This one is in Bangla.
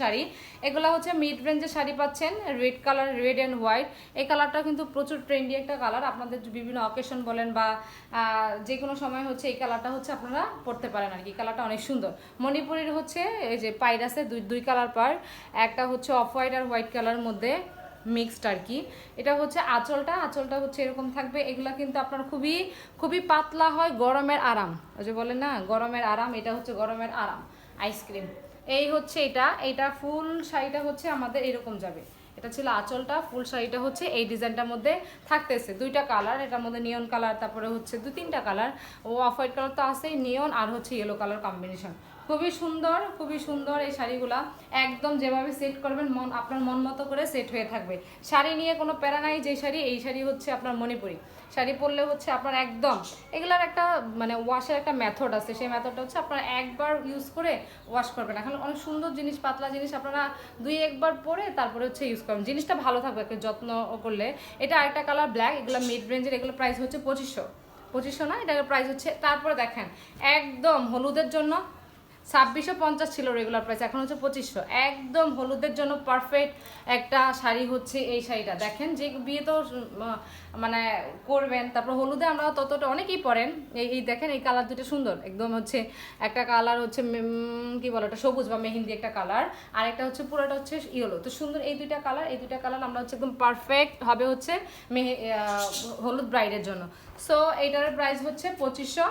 শাড়ি এগুলো হচ্ছে মিড রেঞ্জের শাড়ি পাচ্ছেন red colour, red and white. এই কালারটা কিন্তু প্রচুর ট্রেন্ডি একটা কালার, আপনাদের বিভিন্ন অকেশন বলেন বা যে কোনো সময় হচ্ছে এই কালারটা হচ্ছে আপনারা পরতে পারেন আর কি। কালারটা অনেক সুন্দর। মণিপুরের হচ্ছে এই যে পাইরাসে দুই কালার পার, একটা হচ্ছে অফ হোয়াইট আর হোয়াইট কালারের মধ্যে মিক্সড আর কি। এটা হচ্ছে আঁচলটা হচ্ছে এরকম থাকবে। এগুলা কিন্তু আপনার খুবই খুবই পাতলা হয়, গরমের আরাম, ওই যে বলেন না গরমের আরাম, এটা হচ্ছে গরমের আরাম আইসক্রিম। এই হচ্ছে এটা ফুল শাড়িটা হচ্ছে আমাদের এরকম যাবে। এটা ছিল আঁচলটা, ফুল শাড়িটা হচ্ছে এই ডিজাইনটার মধ্যে থাকতেছে। দুইটা কালার, এটার মধ্যে নিয়ন কালার, তারপরে হচ্ছে 2-3টা কালার, ও অফ হোয়াইট কালার তো আছেই, নিয়ন আর হচ্ছে ইয়েলো কালার কম্বিনেশন। খুবই সুন্দর এই শাড়িগুলা। একদম যেভাবে সেট করবেন আপনার মন মতো করে সেট হয়ে থাকবে। শাড়ি নিয়ে কোনো প্যারা নাই। যে শাড়ি, এই শাড়ি হচ্ছে আপনার মণিপুরি শাড়ি পরলে হচ্ছে আপনার একদম এগুলার একটা মানে ওয়াশের একটা মেথড আছে। সেই মেথডটা হচ্ছে আপনারা একবার ইউজ করে ওয়াশ করবেন। এখন অনেক সুন্দর জিনিস, পাতলা জিনিস আপনারা 2-1বার পরে তারপরে হচ্ছে ইউজ করবেন, জিনিসটা ভালো থাকবে একটু যত্ন করলে। এটা আরেকটা কালার ব্ল্যাক, এগুলো মিড রেঞ্জের, এগুলো প্রাইস হচ্ছে 2500 না, এটার প্রাইস হচ্ছে। তারপরে দেখেন একদম হলুদের জন্য 2650 ছিল রেগুলার প্রাইস, এখন হচ্ছে 2500। একদম হলুদের জন্য পারফেক্ট একটা শাড়ি হচ্ছে এই শাড়িটা। দেখেন যে বিয়ে তো মানে করবেন, তারপর হলুদে আমরা ততটা অনেকেই পরেন। এই দেখেন এই কালার দুটো সুন্দর একদম হচ্ছে। একটা কালার হচ্ছে কি বলো এটা, সবুজ বা মেহেন্দি একটা কালার, আর একটা হচ্ছে পুরোটা হচ্ছে ইয়েলো। তো সুন্দর এই দুইটা কালার আমরা হচ্ছে একদম পারফেক্ট হবে হচ্ছে হলুদ ব্রাইডের জন্য। সো এইটার প্রাইস হচ্ছে 2500।